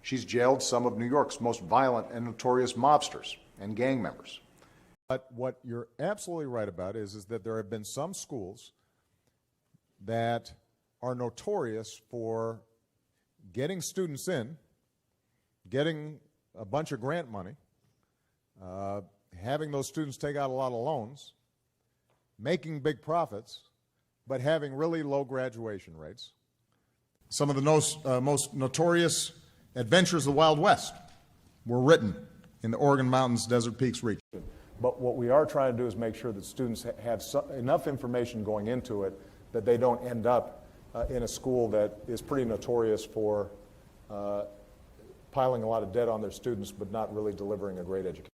She's jailed some of New York's most violent and notorious mobsters and gang members. But what you're absolutely right about is that there have been some schools that are notorious for getting students in, getting a bunch of grant money, having those students take out a lot of loans, making big profits, but having really low graduation rates. Some of the most notorious adventures of the Wild West were written in the Oregon Mountains, Desert Peaks region. But what we are trying to do is make sure that students have enough information going into it that they don't end up in a school that is pretty notorious for piling a lot of debt on their students but not really delivering a great education.